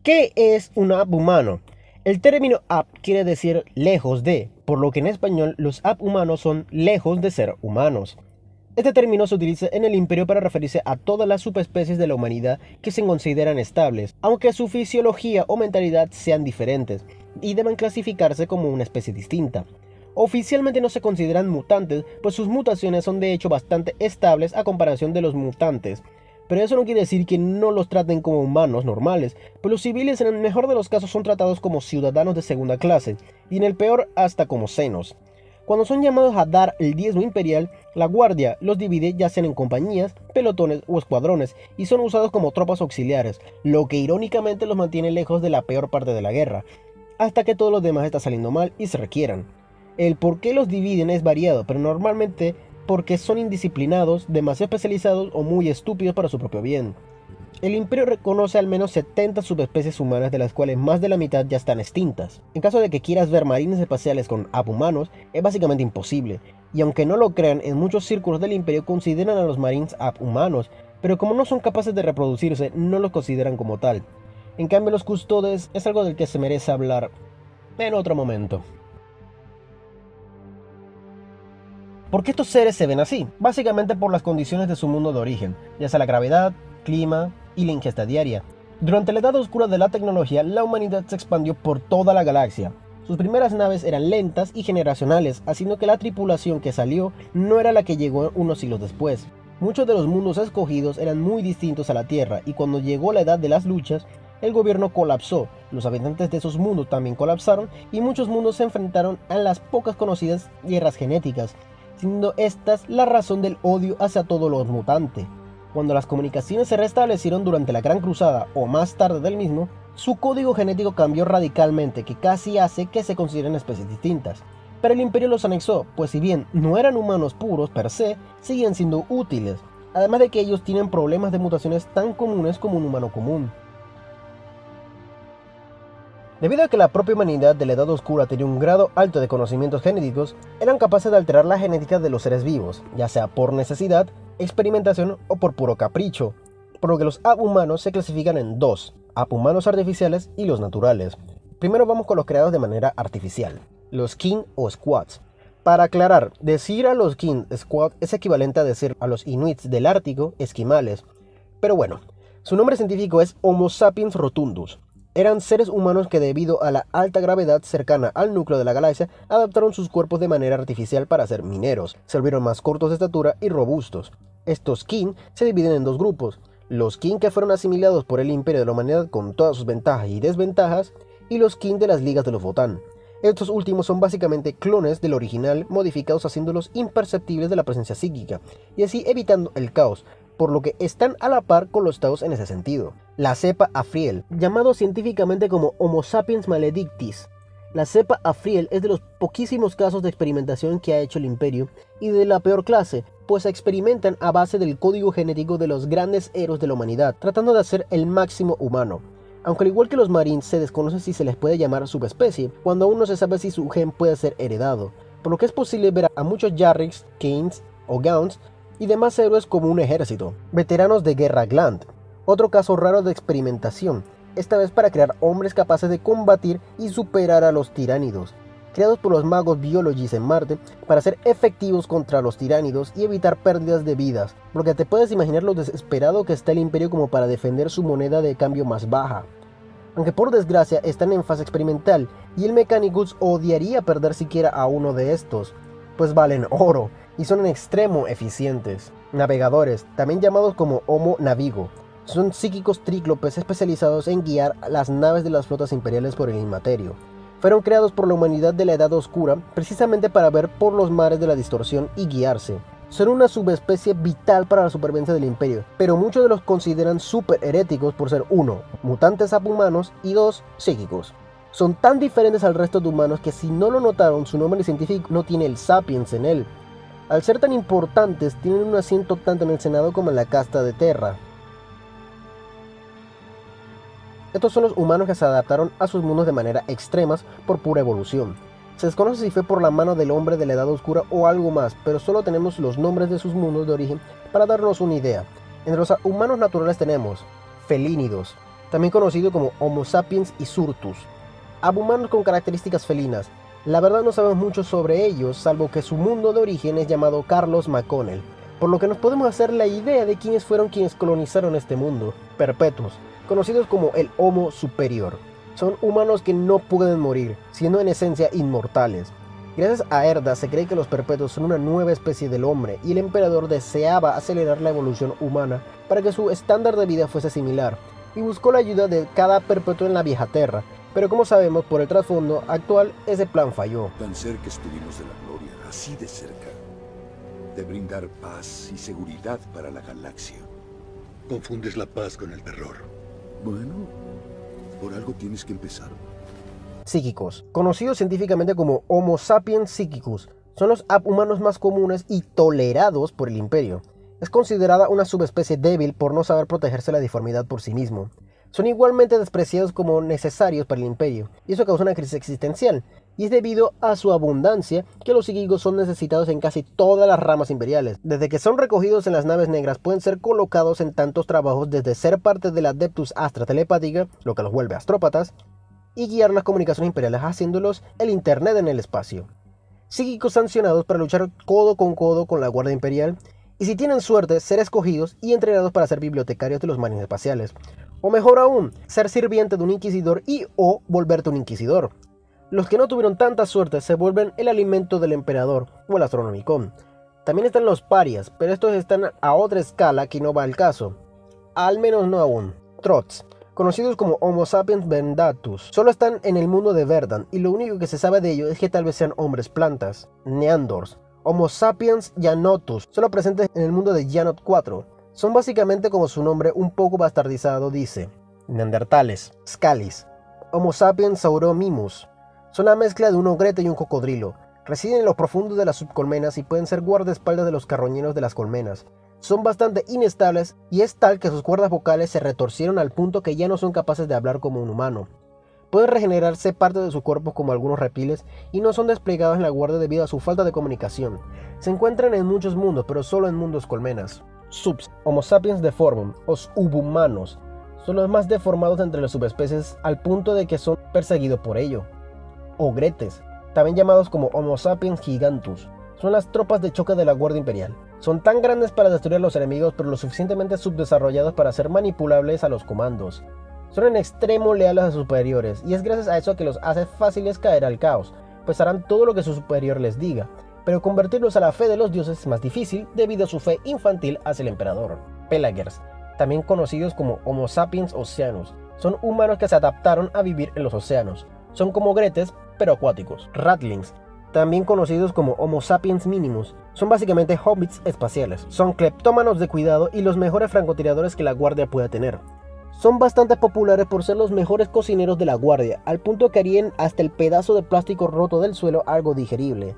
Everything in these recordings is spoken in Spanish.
¿Qué es un app humano? El término app quiere decir lejos de, por lo que en español los app humanos son lejos de ser humanos. Este término se utiliza en el Imperio para referirse a todas las subespecies de la humanidad que se consideran estables, aunque su fisiología o mentalidad sean diferentes, y deben clasificarse como una especie distinta. Oficialmente no se consideran mutantes, pues sus mutaciones son de hecho bastante estables a comparación de los mutantes. Pero eso no quiere decir que no los traten como humanos normales, pues los civiles en el mejor de los casos son tratados como ciudadanos de segunda clase, y en el peor hasta como senos. Cuando son llamados a dar el diezmo imperial, la guardia los divide ya sean en compañías, pelotones o escuadrones, y son usados como tropas auxiliares, lo que irónicamente los mantiene lejos de la peor parte de la guerra, hasta que todo lo demás está saliendo mal y se requieran. El por qué los dividen es variado, pero normalmente porque son indisciplinados, demasiado especializados o muy estúpidos para su propio bien. El Imperio reconoce al menos 70 subespecies humanas, de las cuales más de la mitad ya están extintas. En caso de que quieras ver marines espaciales con abhumanos, es básicamente imposible, y aunque no lo crean, en muchos círculos del Imperio consideran a los marines abhumanos, pero como no son capaces de reproducirse, no los consideran como tal. En cambio, los custodes es algo del que se merece hablar en otro momento. ¿Por qué estos seres se ven así? Básicamente por las condiciones de su mundo de origen, ya sea la gravedad, clima y la ingesta diaria. Durante la edad oscura de la tecnología, la humanidad se expandió por toda la galaxia. Sus primeras naves eran lentas y generacionales, haciendo que la tripulación que salió no era la que llegó unos siglos después. Muchos de los mundos escogidos eran muy distintos a la Tierra, y cuando llegó la edad de las luchas, el gobierno colapsó, los habitantes de esos mundos también colapsaron, y muchos mundos se enfrentaron a las pocas conocidas guerras genéticas, siendo estas la razón del odio hacia todo lo mutante. Cuando las comunicaciones se restablecieron durante la Gran Cruzada o más tarde del mismo, su código genético cambió radicalmente, que casi hace que se consideren especies distintas. Pero el Imperio los anexó, pues si bien no eran humanos puros per se, seguían siendo útiles, además de que ellos tienen problemas de mutaciones tan comunes como un humano común. Debido a que la propia humanidad de la Edad Oscura tenía un grado alto de conocimientos genéticos, eran capaces de alterar la genética de los seres vivos, ya sea por necesidad, experimentación o por puro capricho, por lo que los abhumanos se clasifican en dos: abhumanos artificiales y los naturales. Primero vamos con los creados de manera artificial, los kin o squats. Para aclarar, decir a los kin squat es equivalente a decir a los inuits del Ártico esquimales, pero bueno, su nombre científico es Homo sapiens rotundus. Eran seres humanos que, debido a la alta gravedad cercana al núcleo de la galaxia, adaptaron sus cuerpos de manera artificial para ser mineros. Se volvieron más cortos de estatura y robustos. Estos kin se dividen en dos grupos: los kin que fueron asimilados por el Imperio de la Humanidad con todas sus ventajas y desventajas, y los kin de las ligas de los Votann. Estos últimos son básicamente clones del original, modificados haciéndolos imperceptibles de la presencia psíquica, y así evitando el caos, por lo que están a la par con los Taos en ese sentido. La cepa Afriel, llamado científicamente como Homo sapiens maledictis. La cepa Afriel es de los poquísimos casos de experimentación que ha hecho el Imperio, y de la peor clase, pues experimentan a base del código genético de los grandes héroes de la humanidad, tratando de hacer el máximo humano. Aunque al igual que los marines, se desconoce si se les puede llamar subespecie, cuando aún no se sabe si su gen puede ser heredado, por lo que es posible ver a muchos Yarriks, Kains o Gauns y demás héroes como un ejército, veteranos de guerra Gland. Otro caso raro de experimentación, esta vez para crear hombres capaces de combatir y superar a los tiránidos, creados por los magos Biologis en Marte para ser efectivos contra los tiránidos y evitar pérdidas de vidas, porque te puedes imaginar lo desesperado que está el Imperio como para defender su moneda de cambio más baja. Aunque por desgracia están en fase experimental, y el Mechanicus odiaría perder siquiera a uno de estos, pues valen oro y son en extremo eficientes. Navegadores, también llamados como Homo Navigo, son psíquicos tríclopes especializados en guiar las naves de las flotas imperiales por el inmaterio. Fueron creados por la humanidad de la Edad Oscura precisamente para ver por los mares de la distorsión y guiarse. Son una subespecie vital para la supervivencia del Imperio, pero muchos de los consideran súper heréticos por ser 1. Mutantes abhumanos y 2. Psíquicos. Son tan diferentes al resto de humanos que, si no lo notaron, su nombre científico no tiene el sapiens en él. Al ser tan importantes, tienen un asiento tanto en el Senado como en la casta de Terra. Estos son los humanos que se adaptaron a sus mundos de manera extremas por pura evolución. Se desconoce si fue por la mano del hombre de la Edad Oscura o algo más, pero solo tenemos los nombres de sus mundos de origen para darnos una idea. Entre los humanos naturales tenemos felínidos, también conocido como Homo sapiens isurtus, abhumanos con características felinas. La verdad no sabemos mucho sobre ellos, salvo que su mundo de origen es llamado Carlos McConnell, por lo que nos podemos hacer la idea de quiénes fueron quienes colonizaron este mundo. Perpetuos, conocidos como el Homo superior. Son humanos que no pueden morir, siendo en esencia inmortales. Gracias a Erda se cree que los perpetuos son una nueva especie del hombre y el emperador deseaba acelerar la evolución humana para que su estándar de vida fuese similar y buscó la ayuda de cada perpetuo en la vieja tierra, pero como sabemos por el trasfondo actual ese plan falló. Tan cerca estuvimos de la gloria, así de cerca, de brindar paz y seguridad para la galaxia. Confundes la paz con el terror. Bueno, por algo tienes que empezar. Psíquicos, conocidos científicamente como Homo sapiens psychicus, son los abhumanos más comunes y tolerados por el Imperio. Es considerada una subespecie débil por no saber protegerse de la deformidad por sí mismo. Son igualmente despreciados como necesarios para el Imperio, y eso causa una crisis existencial, y es debido a su abundancia que los psíquicos son necesitados en casi todas las ramas imperiales. Desde que son recogidos en las naves negras pueden ser colocados en tantos trabajos desde ser parte de la Adeptus Astra telepática, lo que los vuelve astrópatas, y guiar las comunicaciones imperiales haciéndolos el internet en el espacio. Psíquicos sancionados para luchar codo con la Guardia Imperial, y si tienen suerte, ser escogidos y entrenados para ser bibliotecarios de los marines espaciales. O mejor aún, ser sirviente de un inquisidor y o volverte un inquisidor. Los que no tuvieron tanta suerte se vuelven el alimento del emperador o el astronomicón. También están los parias, pero estos están a otra escala que no va al caso. Al menos no aún. Trots, conocidos como Homo sapiens vendatus, solo están en el mundo de Verdan y lo único que se sabe de ellos es que tal vez sean hombres plantas. Neandors, Homo sapiens Janotus, solo presentes en el mundo de Janot 4. Son básicamente como su nombre un poco bastardizado dice. Neandertales, Scalis, Homo sapiens sauromimus. Son la mezcla de un ogrete y un cocodrilo. Residen en los profundos de las subcolmenas y pueden ser guardaespaldas de los carroñeros de las colmenas. Son bastante inestables y es tal que sus cuerdas vocales se retorcieron al punto que ya no son capaces de hablar como un humano. Pueden regenerarse parte de su cuerpo como algunos reptiles y no son desplegados en la guardia debido a su falta de comunicación. Se encuentran en muchos mundos, pero solo en mundos colmenas. Subs, Homo sapiens deformum, o subhumanos, son los más deformados entre las subespecies al punto de que son perseguidos por ello. Ogretes, también llamados como Homo sapiens gigantus, son las tropas de choque de la Guardia Imperial. Son tan grandes para destruir a los enemigos, pero lo suficientemente subdesarrollados para ser manipulables a los comandos. Son en extremo leales a sus superiores, y es gracias a eso que los hace fáciles caer al caos, pues harán todo lo que su superior les diga, pero convertirlos a la fe de los dioses es más difícil debido a su fe infantil hacia el emperador. Pelagers, también conocidos como Homo sapiens oceanus, son humanos que se adaptaron a vivir en los océanos. Son como gretes, pero acuáticos. Ratlings, también conocidos como Homo sapiens minimus, son básicamente hobbits espaciales. Son cleptómanos de cuidado y los mejores francotiradores que la guardia pueda tener. Son bastante populares por ser los mejores cocineros de la guardia, al punto que harían hasta el pedazo de plástico roto del suelo algo digerible.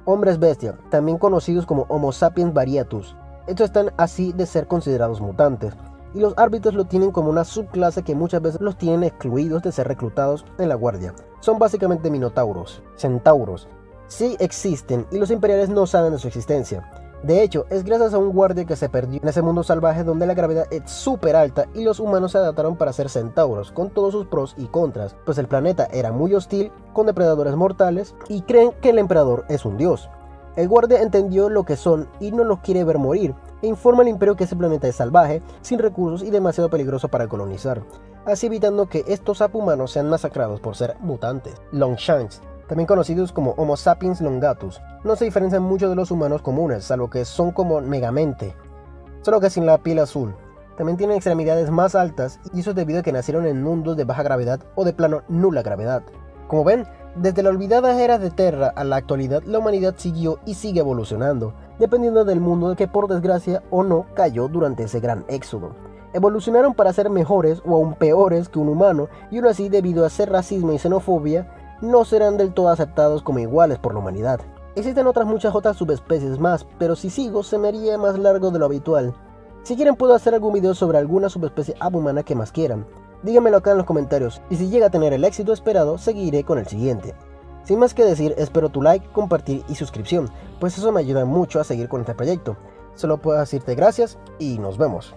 Hombres bestia, también conocidos como Homo sapiens variatus. Estos están así de ser considerados mutantes, y los árbitros lo tienen como una subclase que muchas veces los tienen excluidos de ser reclutados en la guardia. Son básicamente minotauros. Centauros sí existen y los imperiales no saben de su existencia. De hecho, es gracias a un guardia que se perdió en ese mundo salvaje donde la gravedad es súper alta y los humanos se adaptaron para ser centauros, con todos sus pros y contras, pues el planeta era muy hostil, con depredadores mortales, y creen que el emperador es un dios. El guardia entendió lo que son y no los quiere ver morir, e informa al imperio que ese planeta es salvaje, sin recursos y demasiado peligroso para colonizar, así evitando que estos abhumanos sean masacrados por ser mutantes. Longshanks, también conocidos como Homo sapiens longatus, no se diferencian mucho de los humanos comunes, salvo que son como Megamente, solo que sin la piel azul. También tienen extremidades más altas y eso es debido a que nacieron en mundos de baja gravedad o de plano nula gravedad. Como ven, desde la olvidada era de Terra a la actualidad la humanidad siguió y sigue evolucionando, dependiendo del mundo que por desgracia o no cayó durante ese gran éxodo. Evolucionaron para ser mejores o aún peores que un humano y aún así debido a ese racismo y xenofobia no serán del todo aceptados como iguales por la humanidad. Existen muchas otras subespecies más, pero si sigo se me haría más largo de lo habitual. Si quieren puedo hacer algún video sobre alguna subespecie abhumana que más quieran. Díganmelo acá en los comentarios y si llega a tener el éxito esperado seguiré con el siguiente. Sin más que decir, espero tu like, compartir y suscripción, pues eso me ayuda mucho a seguir con este proyecto. Solo puedo decirte gracias y nos vemos.